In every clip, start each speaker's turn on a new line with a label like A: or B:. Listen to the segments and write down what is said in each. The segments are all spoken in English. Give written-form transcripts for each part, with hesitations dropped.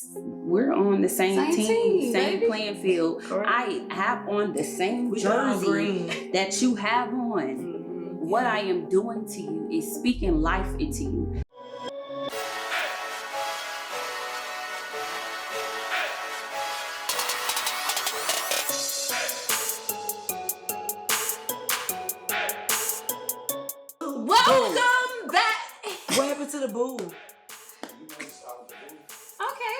A: We're on the same team, same
B: baby.
A: playing field.
B: Correct.
A: I have on the same jersey that you have on. What I am doing to you is speaking life into you.
B: Welcome back.
C: What happened to the boo?
B: Okay.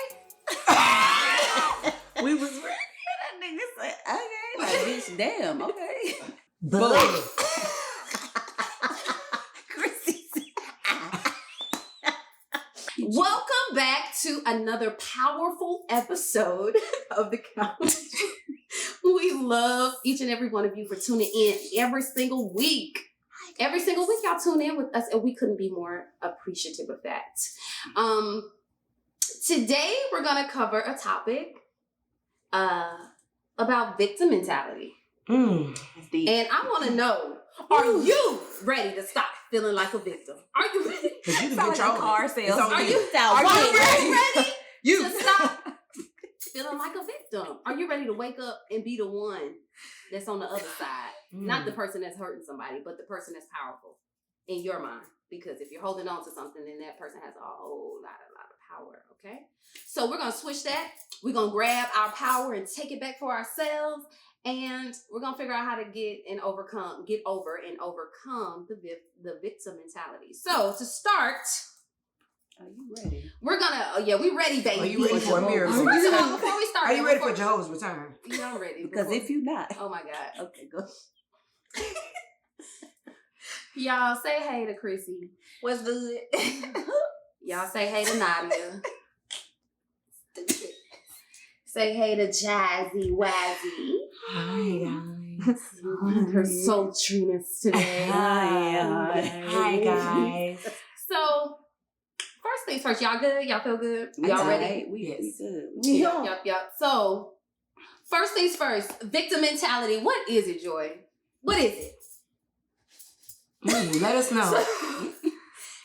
A: We was ready. That nigga said, okay. Like, bitch, damn, okay.
C: But
B: Welcome back to another powerful episode of The Couch. We love each and every one of you for tuning in every single week. Every single week y'all tune in with us, and we couldn't be more appreciative of that. Today we're going to cover a topic about victim mentality. And I want to know, are you ready to stop feeling like a victim? Are you ready?
C: Because you can
B: Sound
C: control
B: like a car
C: it.
B: sales.
C: Are
B: you ready to stop feeling like a victim? Are you ready to wake up and be the one that's on the other side? Not the person that's hurting somebody, but the person that's powerful in your mind. Because if you're holding on to something, then that person has a whole lot of power, okay? So we're going to switch that. We're going to grab our power and take it back for ourselves. And we're going to figure out how to get over and overcome the victim mentality. So to start,
A: Are you ready?
B: we're going to, we ready, baby.
C: Are you ready for a miracle?
B: First of all, before we start.
C: Are you ready for Jehovah's return?
B: Yeah, I'm ready.
A: Because if you're not.
B: Oh my God.
A: Okay, go.
B: Y'all say hey to Chrissy.
C: What's good?
B: Y'all say hey to Nadia. Say hey to Jazzy Wazzy.
C: Hi, guys.
B: Her sultriness today.
C: Hi, guys.
B: So, first things first, y'all good? Y'all feel good? Y'all ready?
A: We good.
B: Yep. So, first things first, victim mentality. What is it, Joy? What is it?
C: Let us know.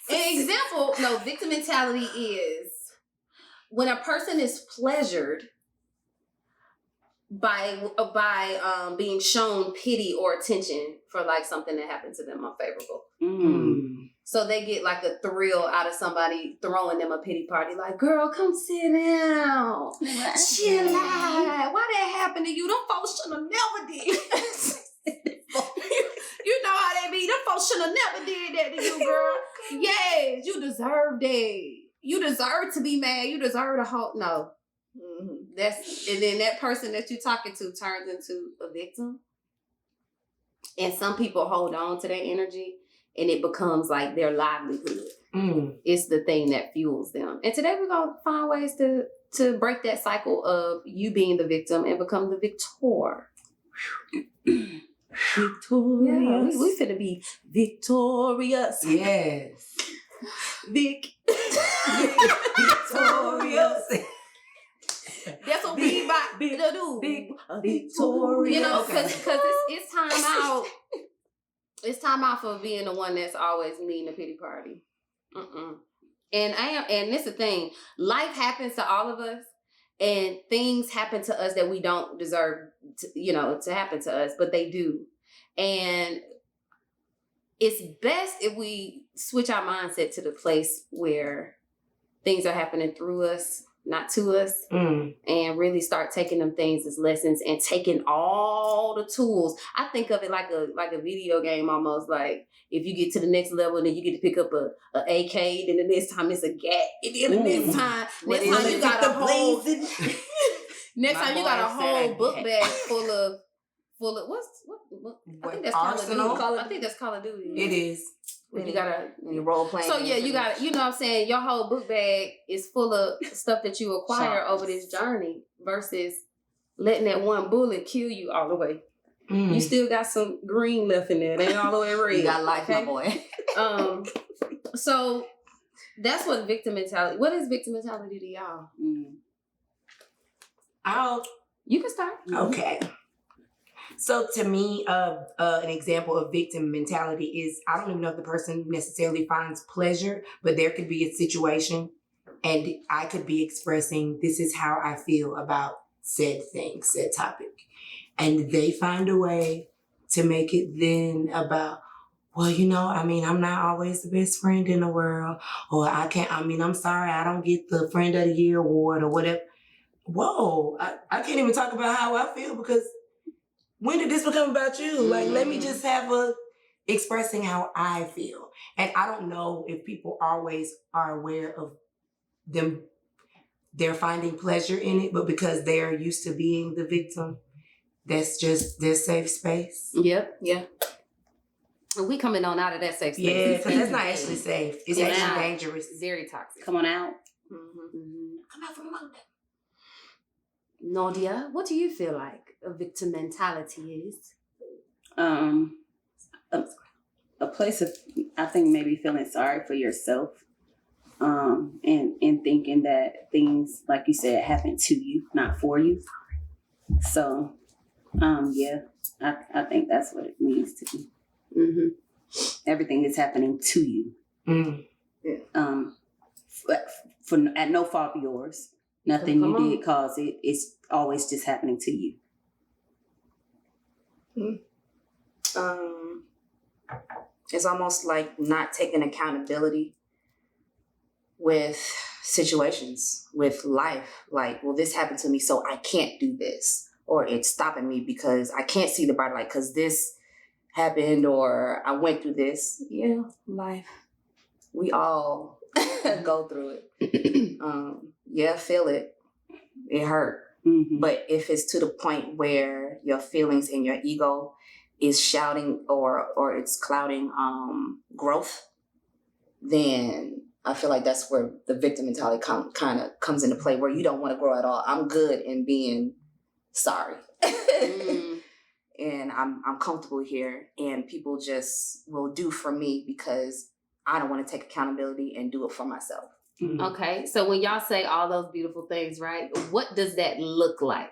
B: An example, victim mentality is when a person is pleasured by being shown pity or attention for like something that happened to them unfavorable. So they get like a thrill out of somebody throwing them a pity party. Like, girl, come sit down. Chill out. Why that happened to you? Them folks should have never did. You know how they be. Them folks should have never did that to you, girl. Yes, you deserve that. You deserve to be mad. You deserve to hold. No. And then that person that you're talking to turns into a victim. And some people hold on to that energy and it becomes like their livelihood. It's the thing that fuels them. And today we're going to find ways to break that cycle of you being the victim and become the victor. Victorious. Yeah, we finna be victorious.
C: Yes.
B: Victorious. That's what we about to do. Victorious. You know, because it's time out. It's time out for being the one that's always leading the pity party. And this is the thing. Life happens to all of us. And things happen to us that we don't deserve to happen to us, but they do. And it's best if we switch our mindset to the place where things are happening through us, not to us, and really start taking them things as lessons and taking all the tools. I think of it like a video game almost. Like if you get to the next level, then you get to pick up a AK, then the next time it's a gat, and then the next time you got a whole next time you got a whole book bag full of what I think that's
C: Arsenal?
B: Call of Duty. I think that's Call of Duty.
C: It is.
B: You gotta
C: your role playing.
B: So yeah, you got you know what I'm saying, your whole book bag is full of stuff that you acquire over this journey versus letting that one bullet kill you all the way. You still got some green left in there. They ain't all the way red.
C: You got life, my boy.
B: So that's what victim mentality. What is victim mentality to y'all? You can start.
C: Okay. So to me, an example of victim mentality is, I don't even know if the person necessarily finds pleasure, but there could be a situation and I could be expressing, this is how I feel about said thing, said topic. And they find a way to make it then about, well, I'm not always the best friend in the world, or I'm sorry, I don't get the Friend of the Year award or whatever. Whoa, I can't even talk about how I feel, because when did this become about you? Like, let me just have expressing how I feel. And I don't know if people always are aware of them, they're finding pleasure in it, but because they're used to being the victim, that's just their safe space.
B: Yep, yeah. And we coming on out of that safe space.
C: Yeah, because that's not actually safe. It's actually dangerous.
B: Very toxic.
A: Come on out.
C: Come out from among them.
B: Nadia, what do you feel like a victim mentality is?
A: A place of, I think, maybe feeling sorry for yourself, and thinking that things, like you said, happen to you, not for you. So, yeah, I think that's what it means to be.
B: Mm-hmm.
A: Everything is happening to you.
B: Yeah.
A: For at no fault of yours. Nothing you did cause it. It's always just happening to you.
B: It's almost like not taking accountability with situations, with life. Like, well, this happened to me, so I can't do this. Or it's stopping me because I can't see the bright light because this happened or I went through this. Yeah, life. We all go through it. Yeah, feel it. It hurt.
A: Mm-hmm.
B: But if it's to the point where your feelings and your ego is shouting or it's clouding growth, then I feel like that's where the victim mentality kind of comes into play, where you don't want to grow at all. I'm good in being sorry. And I'm comfortable here, and people just will do for me because I don't want to take accountability and do it for myself.
A: Mm-hmm.
B: Okay, so when y'all say all those beautiful things, right, what does that look like?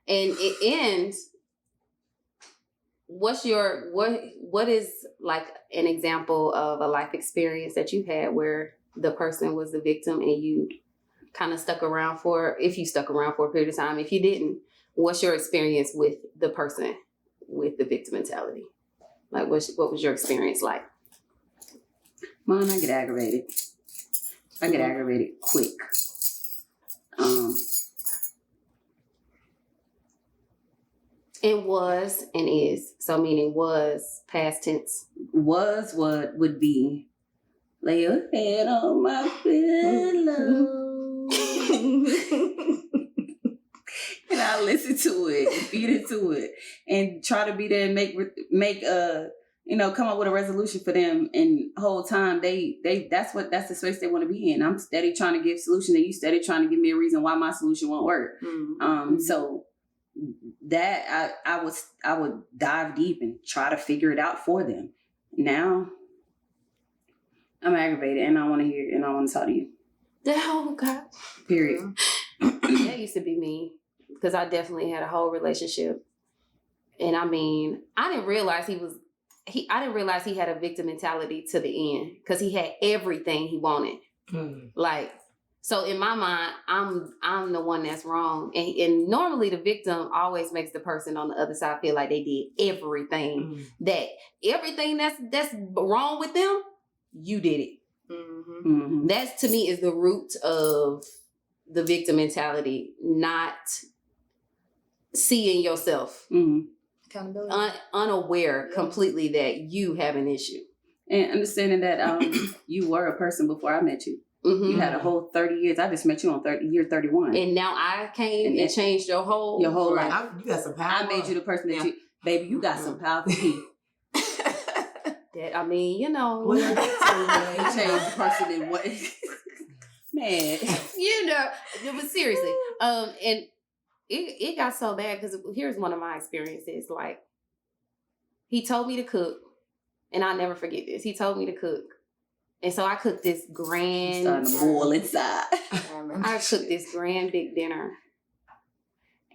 B: And it ends, what is like an example of a life experience that you had where the person was the victim and you kind of stuck around for, if you stuck around for a period of time, if you didn't, what's your experience with the person with the victim mentality? Like, what was your experience like?
A: Mine, I get aggravated. I get aggravated quick.
B: It was and is. So meaning was past tense.
A: Was what would be, lay your head on my pillow. And I listen to it, feed into it, and try to be there and make come up with a resolution for them. And the whole time that's the space they want to be in. I'm steady trying to give solution, and you steady trying to give me a reason why my solution won't work. So that I would dive deep and try to figure it out for them. Now I'm aggravated and I want to hear and I want to talk to you.
B: Oh God.
A: Period.
B: That used to be me, because I definitely had a whole relationship, and I mean, I didn't realize he had a victim mentality to the end, because he had everything he wanted. Like, so in my mind, I'm the one that's wrong, and normally the victim always makes the person on the other side feel like they did everything that's wrong with them. You did it. That to me is the root of the victim mentality, not seeing yourself,
C: accountability,
B: unaware completely that you have an issue,
A: and understanding that you were a person before I met you. You had a whole 30 years. I just met you on year 31, and
B: now I came and changed your whole
A: life.
C: You got some power.
A: I made you the person that you got some power for me.
B: That, I mean, you
A: changed the person in what. Man,
B: it was seriously, and it got so bad, because here's one of my experiences. Like, he told me to cook, and I'll never forget this. He told me to cook, and so I cooked this grand.
A: Starting to boil inside.
B: I cooked this grand big dinner,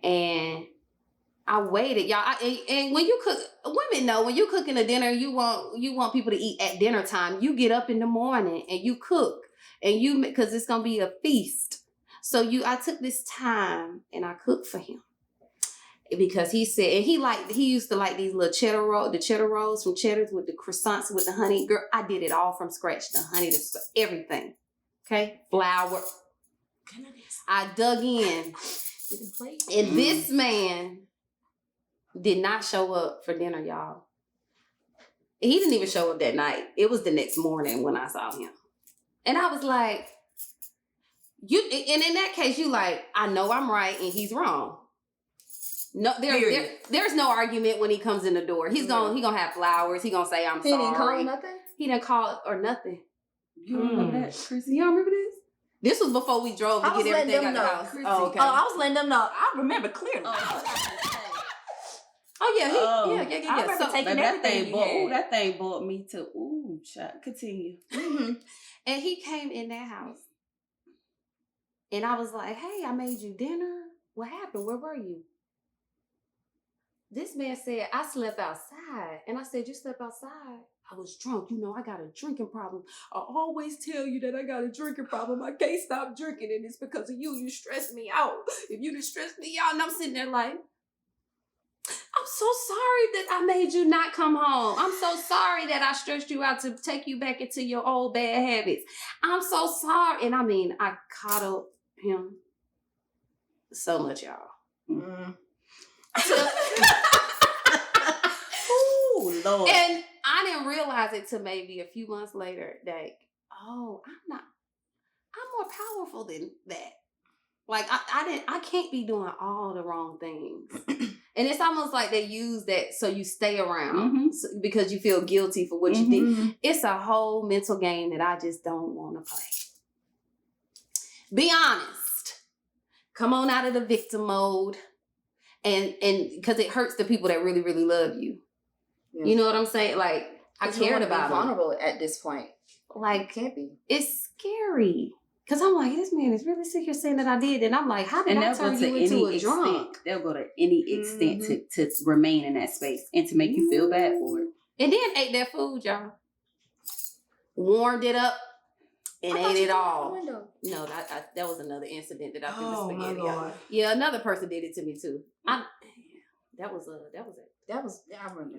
B: and I waited, y'all. And when you cook, women know when you cooking a dinner, you want people to eat at dinner time. You get up in the morning and you cook. and because it's gonna be a feast. So I took this time and I cooked for him because he said, and he used to like these little the cheddar rolls from Cheddar's with the croissants with the honey. Girl, I did it all from scratch. The honey, everything. Okay, flour. I dug in, and this man did not show up for dinner, y'all. He didn't even show up that night. It was the next morning when I saw him. And I was like, and in that case, you like, I know I'm right and he's wrong. No, there's no argument when he comes in the door. He gonna have flowers. He gonna say, I'm sorry. He didn't call nothing? He didn't call or nothing.
A: You remember that, Chrissy?
B: You don't remember this? This was before we drove to get everything out the house.
D: Oh, okay. I was letting them know. I remember clearly.
B: Yeah.
D: I remember taking everything.
A: That thing brought me to shot. Continue.
B: Mm-hmm. And he came in that house, and I was like, "Hey, I made you dinner. What happened? Where were you?" This man said, "I slept outside," and I said, "You slept outside?" I was drunk. You know, I got a drinking problem. I always tell you that I got a drinking problem. I can't stop drinking, and it's because of you. You stress me out. If you didn't stress me out, and I'm sitting there like, I'm so sorry that I made you not come home. I'm so sorry that I stressed you out to take you back into your old bad habits. I'm so sorry. And I mean, I coddled him so much, y'all.
A: Mm. Ooh, Lord.
B: And I didn't realize it till maybe a few months later that, I'm more powerful than that. Like I can't be doing all the wrong things. And it's almost like they use that so you stay around because you feel guilty for what you did. It's a whole mental game that I just don't want to play. Be honest. Come on out of the victim mode. And because it hurts the people that really, really love you. Yeah. You know what I'm saying? Like, I cared about them.
D: Vulnerable at this point.
B: Like,
D: it can't be.
B: It's scary. Because I'm like, this man is really sick here saying that I did. And I'm like, how did I turn you into a drunk?
A: They'll go to any extent to remain in that space and to make you feel bad for it.
B: And then ate that food, y'all. Warmed it up and ate it all. No, that was another incident that I threw the spaghetti out. Yeah, another person did it to me too. That was it.
D: I remember.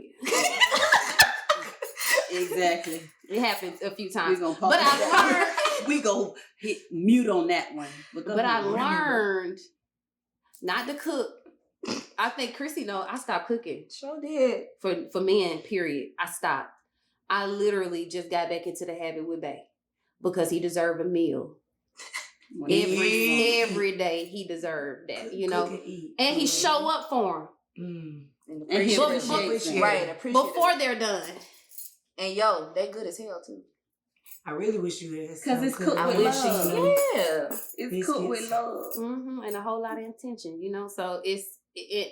A: Exactly.
B: It happened a few times.
A: But I learned. We go hit mute on that one.
B: But I learned not to cook. I think Chrissy I stopped cooking.
D: Sure did.
B: For men, period. I stopped. I literally just got back into the habit with Bay because he deserved a meal. Every day he deserved that, you know. And he show up for him.
D: And appreciate
B: before they're done.
D: And they good as hell too.
C: I really wish you had.
A: Because it's cooked with love.
D: Yeah.
A: It's cooked with love.
B: And a whole lot of intention, you know. So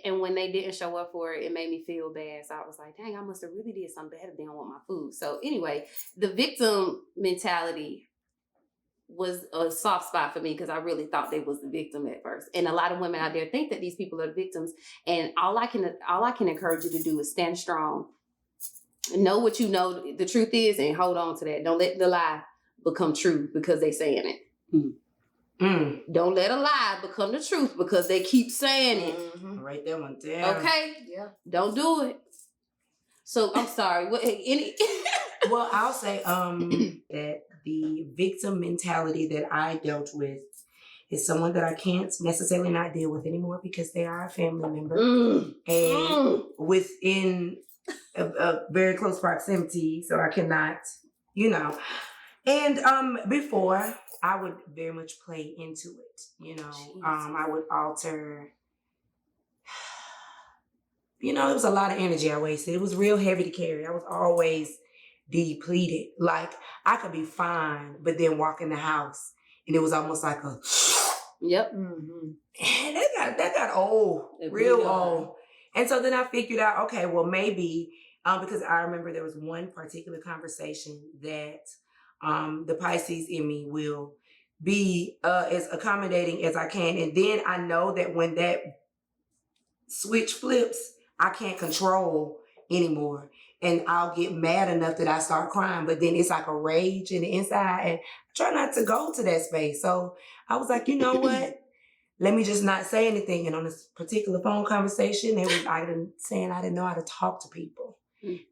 B: and when they didn't show up for it, it made me feel bad. So I was like, dang, I must have really did something bad if they don't want my food. So anyway, the victim mentality was a soft spot for me because I really thought they was the victim at first. And a lot of women out there think that these people are the victims. And all I can encourage you to do is stand strong. Know what you know the truth is and hold on to that. Don't let the lie become true because they saying it. Don't let a lie become the truth because they keep saying it.
C: Write that one down.
B: Okay? Yeah. Don't do it. So I'm sorry.
C: Well, I'll say that the victim mentality that I dealt with is someone that I can't necessarily not deal with anymore because they are a family member. And within a very close proximity, so I cannot, And before, I would very much play into it, I would alter, it was a lot of energy I wasted. It was real heavy to carry. I was always depleted. Like, I could be fine, but then walk in the house, and it was almost like a...
B: Yep.
C: And that got old, real old. And so then I figured out, okay, well, maybe, because I remember there was one particular conversation that the Pisces in me will be as accommodating as I can. And then I know that when that switch flips, I can't control anymore. and I'll get mad enough that I start crying, but then it's like a rage in the inside, and I try not to go to that space. So I was like, you know what? Let me just not say anything. And on this particular phone conversation, saying I didn't know how to talk to people,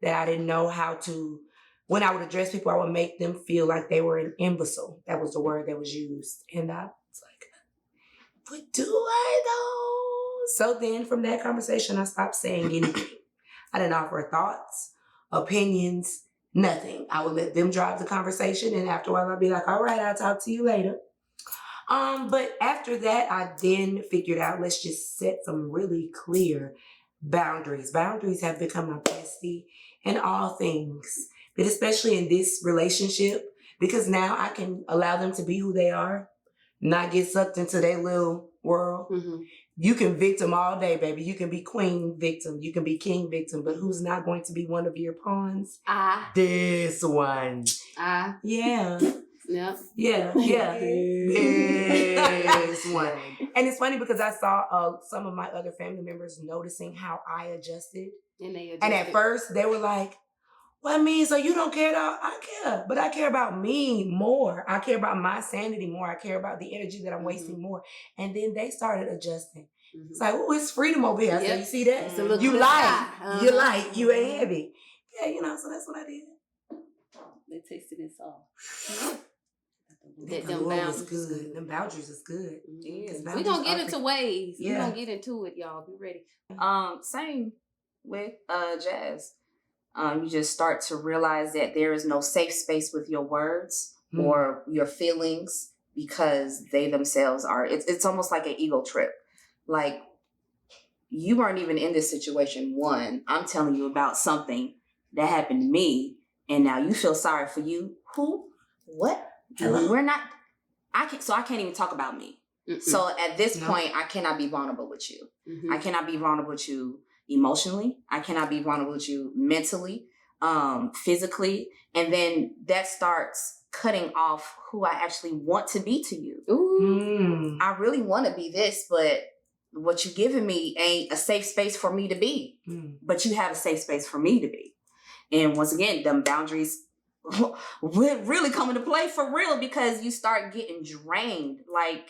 C: that I didn't know how to, when I would address people, I would make them feel like they were an imbecile. That was the word that was used. And I was like, but do I though? So then from that conversation, I stopped saying anything. I didn't offer thoughts, opinions, nothing. I would let them drive the conversation, and after a while I'd be like, all right, I'll talk to you later. But after that, I then figured out, let's just set some really clear boundaries. Boundaries have become my bestie in all things, but especially in this relationship, because now I can allow them to be who they are, not get sucked into their little world.
B: Mm-hmm.
C: You can victim all day, baby. You can be queen victim. You can be king victim, but who's not going to be one of your pawns? This one. Yeah.
B: Yeah.
C: Yeah. This one. And it's funny because I saw some of my other family members noticing how I adjusted. And at first they were like, well, I mean, so you don't care at all? I care, but I care about me more. I care about my sanity more. I care about the energy that I'm wasting more. And then they started adjusting. It's like, oh, it's freedom over here. I said, you see that? You light. You light. You ain't heavy. Yeah, you know, so that's what I did.
A: They tasted it all.
C: Them boundaries is good. Them boundaries is good.
B: Yeah. We're going to get into ways. We're going to get into it, y'all. Be ready.
D: Same with Jazz. You just start to realize that there is no safe space with your words or your feelings because they themselves are, it's almost like an ego trip. Like, you weren't even in this situation. One, I'm telling you about something that happened to me, and now you feel sorry for you. Who? What?
C: Hello?
D: We're not, I can't even talk about me. Mm-mm. So at this point, I cannot be vulnerable with you. I cannot be vulnerable with you emotionally. I cannot be vulnerable with you mentally, physically. And then that starts cutting off who I actually want to be to you. Ooh. I really want to be this, but what you giving me ain't a safe space for me to be. But you have a safe space for me to be. And once again, them boundaries would really come into play for real, because you start getting drained. Like,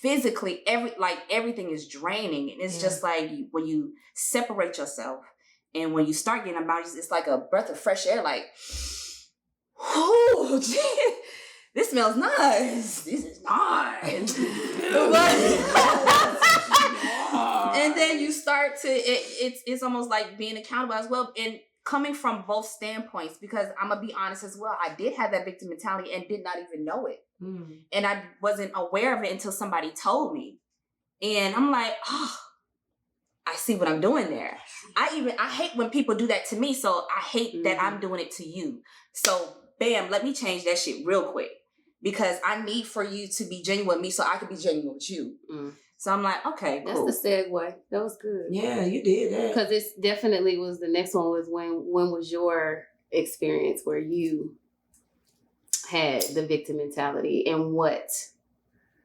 D: physically, everything is draining. And it's just like when you separate yourself and when you start getting boundaries, it's like a breath of fresh air. Like, oh, gee, this smells nice. This is nice. And then you start to, it's almost like being accountable as well. And coming from both standpoints, because I'm going to be honest as well, I did have that victim mentality and did not even know it. And I wasn't aware of it until somebody told me. And I'm like, oh, I see what I'm doing there. I hate when people do that to me. So I hate that I'm doing it to you. So bam, let me change that shit real quick, because I need for you to be genuine with me so I can be genuine with you. So I'm like, okay, cool.
B: That's the segue. That was good.
C: Yeah, you did that.
B: Because it definitely was, the next one was when was your experience where you had the victim mentality, and what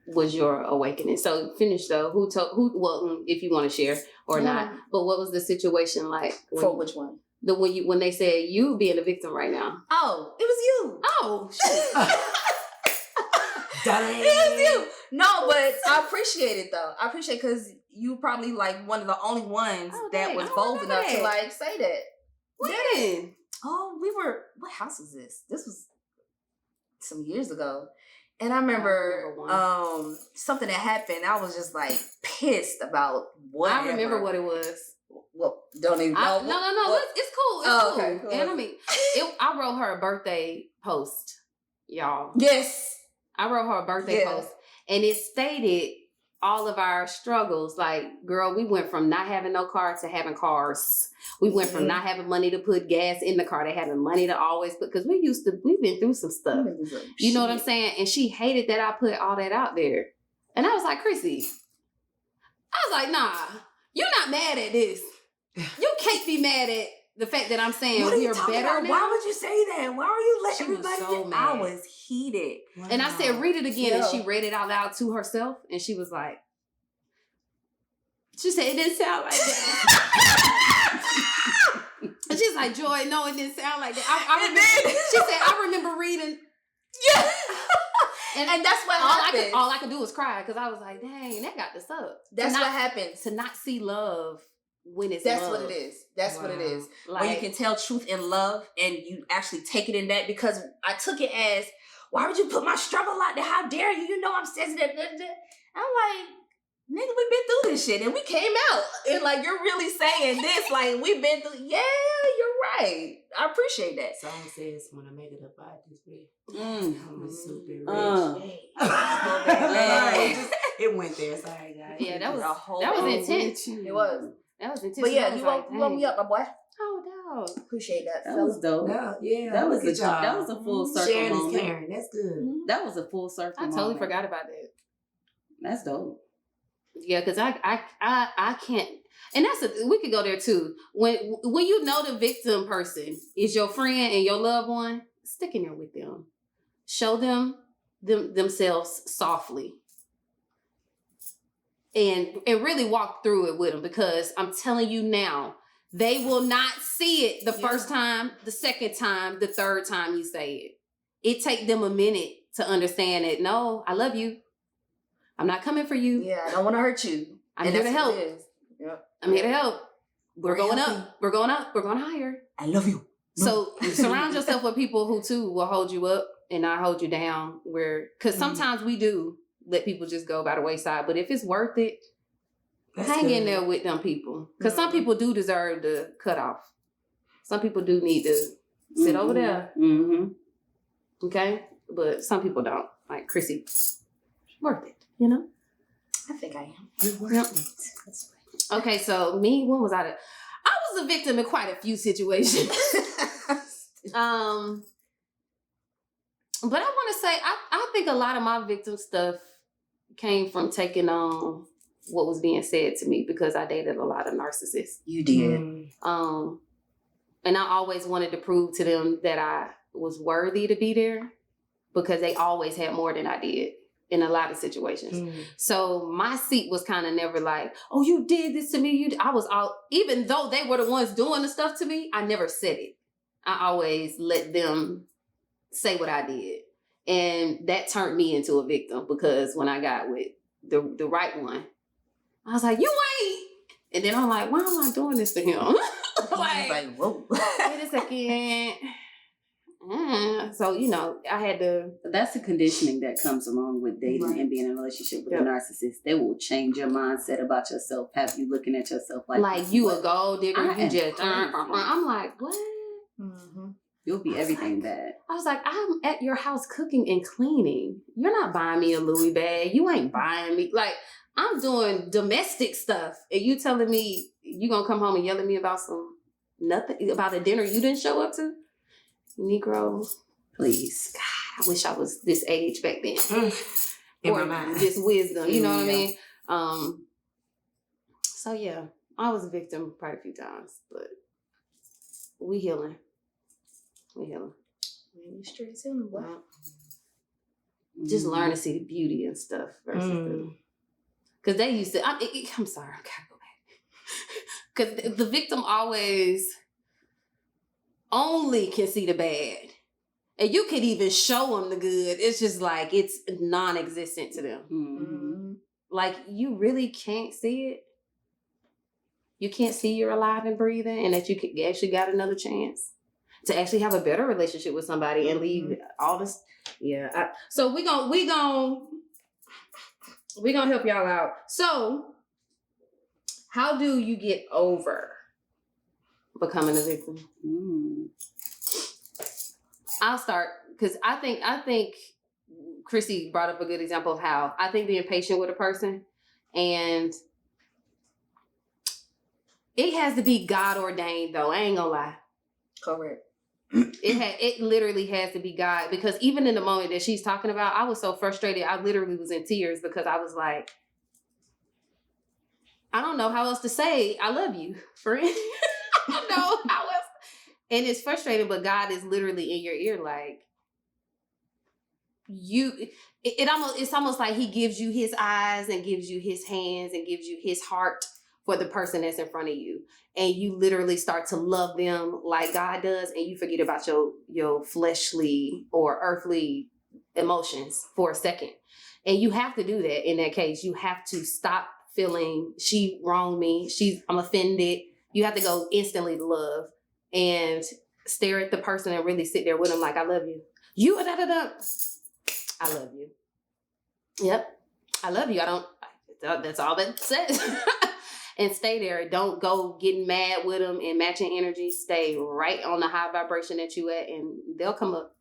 B: was your awakening? So finish though. Well, if you want to share or not, but what was the situation like?
D: For which one?
B: When they said you being a victim right now.
D: Oh, it was you.
B: Oh, shit.
C: Dang.
D: It was you. No, but I appreciate it though. I appreciate it because you probably like one of the only ones that was bold enough to like say that.
B: When?
D: Oh, what house was this? This was some years ago. And I remember something that happened. I was just like pissed about whatever.
B: I remember what it was.
D: Well, don't even know.
B: No. It's cool. It's cool.
D: Okay, cool.
B: And I mean, I wrote her a birthday post, y'all.
D: Yes.
B: I wrote her a birthday post, and it stated all of our struggles. Like, girl, we went from not having no car to having cars. We went from not having money to put gas in the car to having money to always put, because we've been through some stuff. You know what I'm saying? And she hated that I put all that out there. And I was like, Chrissy, I was like, nah, you're not mad at this. You can't be mad at the fact that I'm saying we're better now.
D: Why would you say that? Why are you letting everybody
B: so mad.
D: I was heated.
B: Wow. And I said, read it again. And she read it out loud to herself. And she was like, she said, it didn't sound like that. And She's like, Joy, no, it didn't sound like that. I remember, she said, I remember reading.
D: Yeah. And that's what happens.
B: All I could do was cry because I was like, dang, that got this up.
D: That's what happens.
B: To not see love when it's
D: That's
B: love.
D: what it is. That's what it is.
B: Like,
D: when you can tell truth and love and you actually take it in that, because I took it as, why would you put my struggle out there? How dare you? You know I'm sensitive. I'm like, nigga, we've been through this shit and we came out. And like, you're really saying this, like, we've been through, yeah, you're right. I appreciate that.
C: Song says, when I make it up, I just be, I'm a super rich. It went there. Sorry, guys.
B: Yeah, that was
D: a whole
B: that was intense.
D: It was.
B: That was intense.
D: But yeah, you
B: like,
D: woke me up, my boy.
B: Oh, no.
D: Appreciate that.
A: That was dope.
C: Yeah,
A: That was
C: look at y'all.
A: that was a full circle
C: Sharing is
A: moment.
C: caring. That's good.
A: That was a full circle
B: I totally
A: moment.
B: forgot about that.
A: That's dope.
B: Yeah, because I can't, and we could go there too. When you know the victim person is your friend and your loved one, stick in there with them. Show them themselves softly. And really walk through it with them, because I'm telling you now, they will not see it the first time, the second time, the third time you say it. It take them a minute to understand it. No, I love you. I'm not coming for you.
D: Yeah, I don't want to hurt you.
B: I'm here to help.
D: Yep.
B: I'm here to help. We're going up. We're going up. We're going higher.
D: I love you.
B: So surround yourself with people who too will hold you up and not hold you down. Because sometimes we do let people just go by the wayside. But if it's worth it, hang in there with them people. Because some people do deserve the cutoff. Some people do need to sit over there.
A: Mm-hmm.
B: Okay? But some people don't. Like Chrissy. Worth it, you know?
D: I think I am.
C: You're worth it. That's right.
B: Okay, so me, when was I? I was a victim in quite a few situations. But I want to say, I think a lot of my victim stuff came from taking on what was being said to me, because I dated a lot of narcissists.
D: You did.
B: And I always wanted to prove to them that I was worthy to be there, because they always had more than I did in a lot of situations. So my seat was kind of never like, oh, you did this to me. I was all, even though they were the ones doing the stuff to me, I never said it. I always let them say what I did. And that turned me into a victim, because when I got with the right one, I was like, you ain't. And then I'm like, why am I doing this to him?
D: like, whoa.
B: Wait a second. So, I had to.
A: That's the conditioning that comes along with dating and being in a relationship with a narcissist. They will change your mindset about yourself, have you looking at yourself like
B: you a gold digger.
A: I
B: You just.
A: am
B: I'm like, what?
A: You'll be everything bad.
B: I was like, I'm at your house cooking and cleaning. You're not buying me a Louis bag. You ain't buying me. Like, I'm doing domestic stuff. And you telling me you gonna come home and yell at me about nothing, about a dinner you didn't show up to? Negro, please. God, I wish I was this age back then.
C: In
B: or
C: my mind.
B: this wisdom, you know what I mean? So yeah, I was a victim quite a few times, but we healing.
D: You straight healing. Wow.
B: Just learn to see the beauty and stuff versus because they used to. I'm sorry, I gotta go back. Because the victim always only can see the bad, and you could even show them the good. It's just like it's non-existent to them. Like you really can't see it. You can't see you're alive and breathing, and that you could actually got another chance to actually have a better relationship with somebody and leave all this. Yeah. So we gonna help y'all out. So how do you get over becoming a victim? I'll start because I think Chrissy brought up a good example of how I think being patient with a person, and it has to be God ordained though. I ain't gonna lie.
D: Correct.
B: It literally has to be God, because even in the moment that she's talking about, I was so frustrated. I literally was in tears because I was like, I don't know how else to say I love you, friend. I don't know how else. And it's frustrating, but God is literally in your ear, like it's almost like he gives you his eyes and gives you his hands and gives you his heart for the person that's in front of you. And you literally start to love them like God does, and you forget about your fleshly or earthly emotions for a second. And you have to do that in that case. You have to stop feeling she wronged me, I'm offended. You have to go instantly to love and stare at the person and really sit there with them like, I love you. You da-da-da. I love you. Yep. I love you. That's all that says. And stay there. Don't go getting mad with them and matching energy. Stay right on the high vibration that you at, and they'll come up.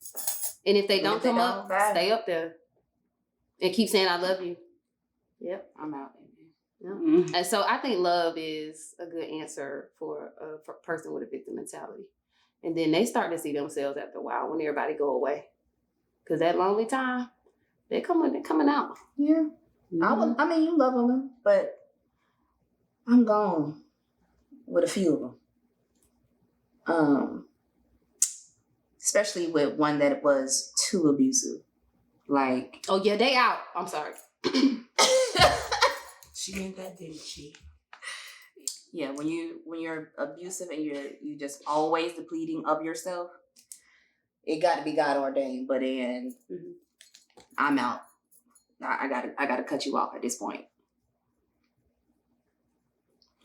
B: And if they don't come up, stay up there. And keep saying, I love you. Yep.
D: I'm out.
B: Yep. And so I think love is a good answer for a person with a victim mentality. And then they start to see themselves after a while when everybody go away. Because that lonely time, they're coming out.
D: Yeah. I mean, you love them, but I'm gone with a few of them. Especially with one that was too abusive. Like,
B: oh yeah, they out. I'm sorry.
C: She meant that, didn't she?
D: Yeah, when you're abusive and you just always depleting of yourself, it got to be God ordained. But then I'm out. I gotta cut you off at this point.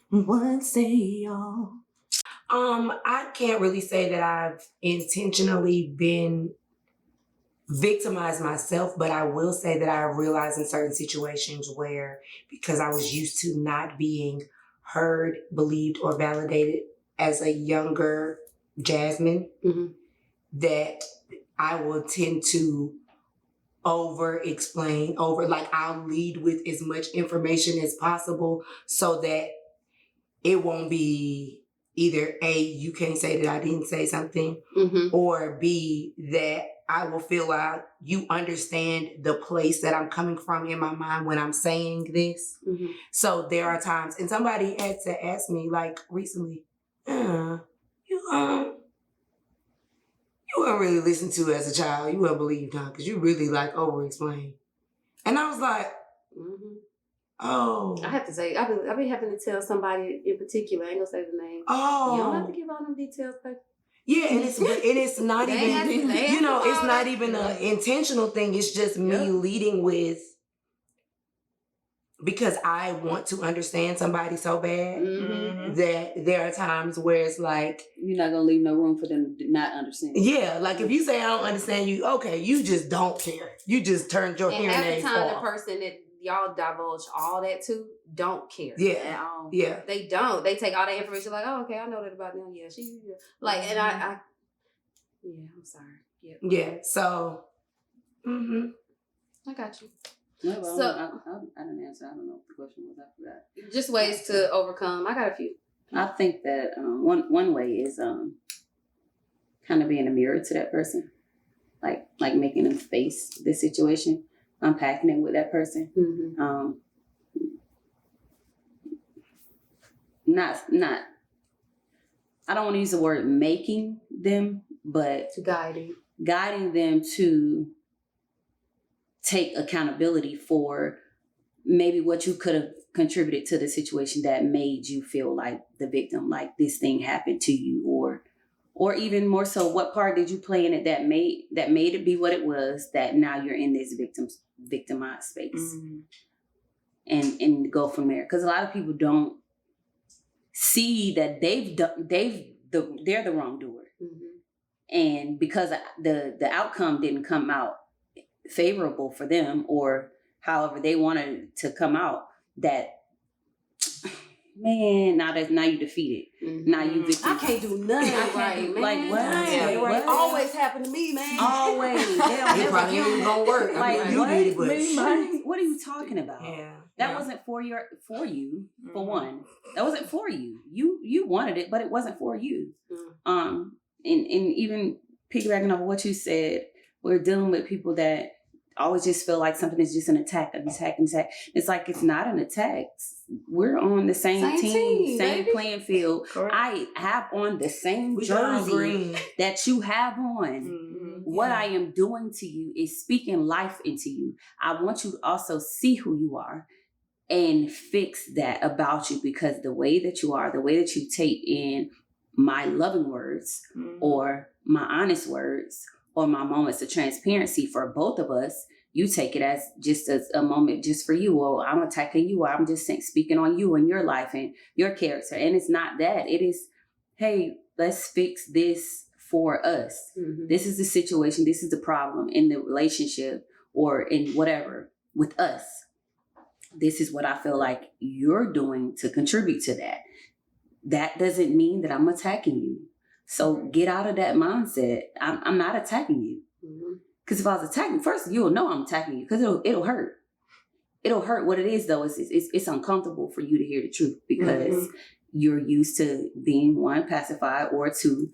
D: What say y'all?
C: I can't really say that I've intentionally been victimized myself, but I will say that I realized in certain situations where, because I was used to not being heard, believed, or validated as a younger Jasmine, that I will tend to over-explain, I'll lead with as much information as possible so that it won't be either A, you can't say that I didn't say something, or B, that I will feel like you understand the place that I'm coming from in my mind when I'm saying this. So there are times, and somebody had to ask me like recently, you weren't really listened to as a child. You weren't believed, huh? Because you really like over-explain. And I was like, oh.
B: I have to say, I've been having to tell somebody in particular, I ain't gonna say the name.
C: Oh.
B: You don't have to give all them details, baby.
C: Yeah, and it's not even, it's not even an intentional thing. It's just me leading with, because I want to understand somebody so bad that there are times where it's like,
A: you're not gonna leave no room for them to not understand.
C: Yeah, like if you say I don't understand you, okay, you just don't care. You just turned your hearing aids off.
B: And half the time, the person that y'all divulge all that to don't care.
C: Yeah, yeah.
B: They don't. They take all that information like, oh, okay, I know that about them. Yeah, like, and I yeah, I'm sorry. Yep.
C: Yeah. So,
B: I got you.
A: Well,
B: So
A: I didn't answer. I don't know what the question was. I forgot.
B: Just ways to overcome. I got a few.
A: I think that one way is kind of being a mirror to that person, like making them face the situation, unpacking it with that person. Not. I don't want to use the word making them, but guiding them to take accountability for maybe what you could have contributed to the situation that made you feel like the victim, like this thing happened to you, or even more so, what part did you play in it that made it be what it was, that now you're in this victimized space, and go from there. Because a lot of people don't see that they're the wrongdoer, and because the outcome didn't come out favorable for them, or however they wanted to come out, that man, now you defeated. Now you victim.
B: I can't do nothing right, man.
A: Like what?
B: What? Always happened to me, man.
A: Always.
C: It probably ain't gonna work.
A: Like
C: you did it, but
A: what are you talking about?
C: Yeah.
A: That wasn't for you. For one, that wasn't for you. You wanted it, but it wasn't for you. And even piggybacking off what you said, we're dealing with people that always just feel like something is just an attack. It's like, it's not an attack. We're on the same team, same baby. Playing field. Correct. I have on the same jersey that you have on. What I am doing to you is speaking life into you. I want you to also see who you are. and fix that about you, because the way that you are, the way that you take in my loving words or my honest words or my moments of transparency for both of us, you take it as just as a moment just for you, or I'm attacking you, or I'm just speaking on you and your life and your character. And it's not that. It is, hey, let's fix this for us. This is the situation. This is the problem in the relationship or in whatever with us. This is what I feel like you're doing to contribute to that. That doesn't mean that I'm attacking you. So get out of that mindset. I'm not attacking you. Because if I was attacking, first you'll know I'm attacking you, because it'll hurt. It'll hurt. What it is though is it's uncomfortable for you to hear the truth, because you're used to being, one, pacified, or two,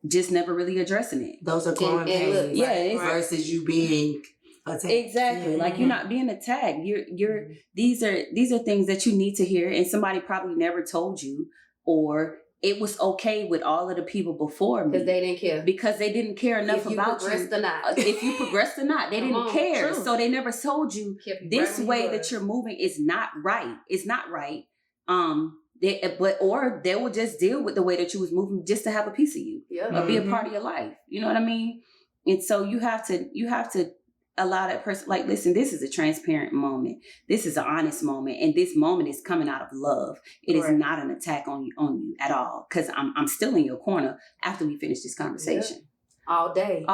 A: just never really addressing it.
C: Those are growing pains. Versus you being attacked.
A: Exactly. Like you're not being attacked. You're these are things that you need to hear, and somebody probably never told you, or it was okay with all of the people before me.
B: Because they didn't care.
A: Enough about you.
B: If
A: you progressed or not. They didn't care. True. So they never told you this way that you're moving is not right. It's not right. Or they will just deal with the way that you was moving just to have a piece of you. Or be a part of your life. You know what I mean? And so you have to allow that person, like, listen, this is a transparent moment. This is an honest moment. And this moment is coming out of love. It is not an attack on you at all. Because I'm still in your corner after we finish this conversation.
B: All day.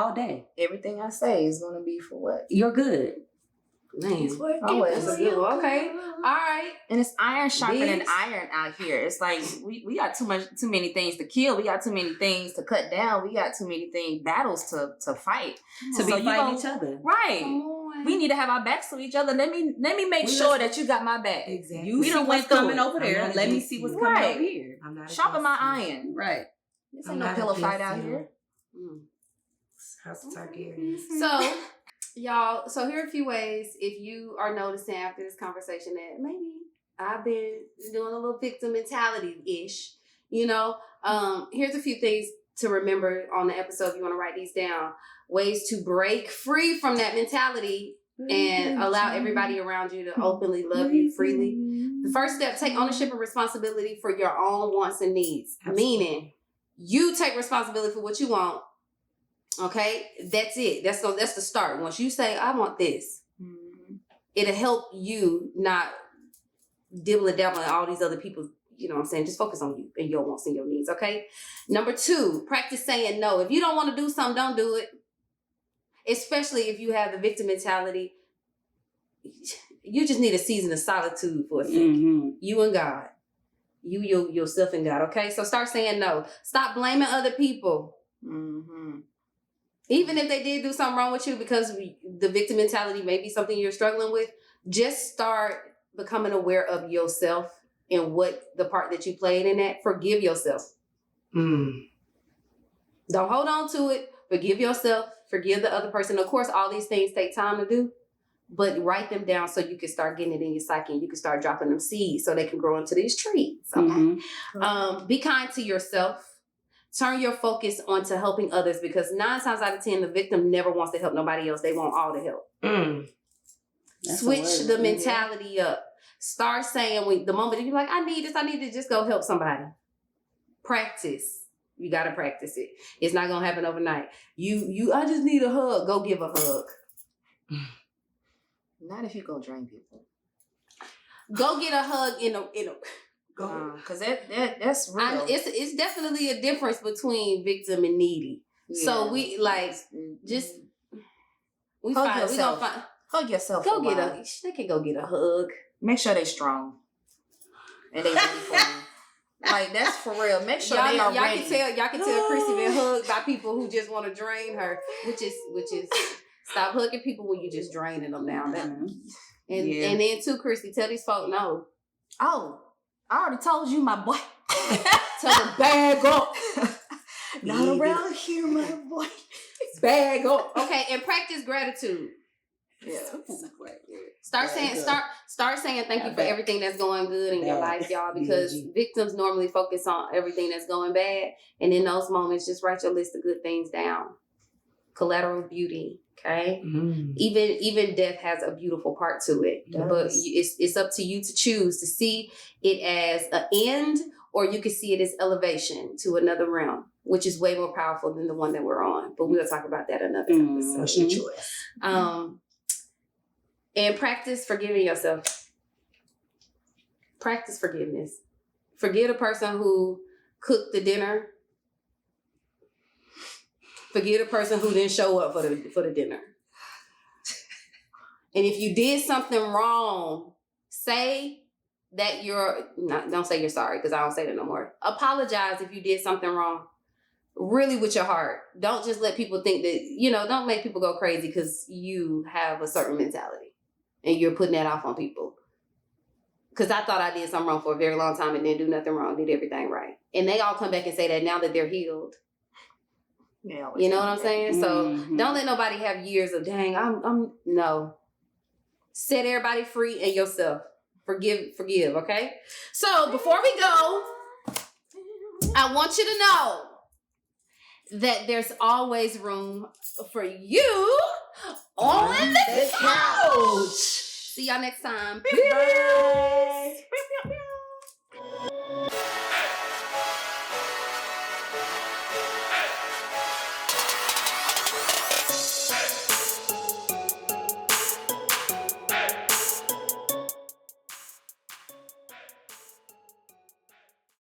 D: Everything I say is going to be for what?
A: You're good.
B: Man. Oh, that's a good one. Okay. All right.
D: And it's iron sharpening iron out here. It's like we got too many things to kill. We got too many things to cut down. We got too many battles to fight.
A: To be fighting each other.
D: Right. We need to have our backs to each other. Let me make sure that you got my back.
C: Exactly.
A: You see what's coming over there. Let me see what's coming over here.
D: Sharpen my iron.
A: Right.
D: This ain't no pillow fight out here.
C: House of Targaryen.
B: So, y'all, here are a few ways, if you are noticing after this conversation that maybe I've been doing a little victim mentality-ish, here's a few things to remember on the episode if you want to write these down. Ways to break free from that mentality and allow everybody around you to openly love you freely. The first step, take ownership and responsibility for your own wants and needs. Absolutely. Meaning, you take responsibility for what you want. Okay, that's it. That's the start. Once you say, I want this, it'll help you not dibble and dabble in all these other people's, just focus on you and your wants and your needs, okay? Number 2, practice saying no. If you don't want to do something, don't do it. Especially if you have the victim mentality. You just need a season of solitude for a second. You and God. You, yourself and God, okay? So start saying no. Stop blaming other people. Even if they did do something wrong with you, because the victim mentality may be something you're struggling with, just start becoming aware of yourself and what the part that you played in that. Forgive yourself. Don't hold on to it. Forgive yourself. Forgive the other person. Of course, all these things take time to do, but write them down so you can start getting it in your psyche and you can start dropping them seeds so they can grow into these trees. Okay. Be kind to yourself. Turn your focus onto helping others, because 9 times out of 10, the victim never wants to help nobody else. They want all the help. Switch the mentality up. Start saying, the moment you're like, I need this, I need to just go help somebody. Practice. You got to practice it. It's not going to happen overnight. I just need a hug. Go give a hug.
D: Not if you go drain people.
B: Go get a hug in a
D: because that's real.
B: It's definitely a difference between victim and needy. Yeah. So we
D: hug yourself.
B: Go get they can go get a hug.
D: Make sure they strong and they ready for you. Like, that's for real. Make sure they are ready.
B: Y'all can tell Chrissy been hugged by people who just want to drain her, which is stop hugging people when you just draining them down there. And then too, Chrissy, tell these folk no.
D: Oh, I already told you, my boy.
B: Tell them bag up.
D: Not around here, my boy.
B: Bag up. Okay, and practice gratitude.
D: Yeah.
B: Start saying thank you for everything that's going good in your life, y'all, because victims normally focus on everything that's going bad. And in those moments, just write your list of good things down. Collateral beauty. Okay. Even death has a beautiful part to it, but it's up to you to choose to see it as an end, or you can see it as elevation to another realm, which is way more powerful than the one that we're on. But we'll talk about that another episode.
C: That's your choice.
B: And practice forgiving yourself. Practice forgiveness. Forgive the person who cooked the dinner. Forgive the person who didn't show up for the dinner. And if you did something wrong, say that don't say you're sorry, because I don't say that no more. Apologize if you did something wrong. Really with your heart. Don't just let people think that, don't make people go crazy because you have a certain mentality and you're putting that off on people. Because I thought I did something wrong for a very long time and didn't do nothing wrong, did everything right. And they all come back and say that now that they're healed.
D: Yeah,
B: you know what I'm saying? So don't let nobody have years of, dang, no. Set everybody free and yourself. Forgive, okay? So before we go, I want you to know that there's always room for you on the couch. See y'all next time.
C: Bye.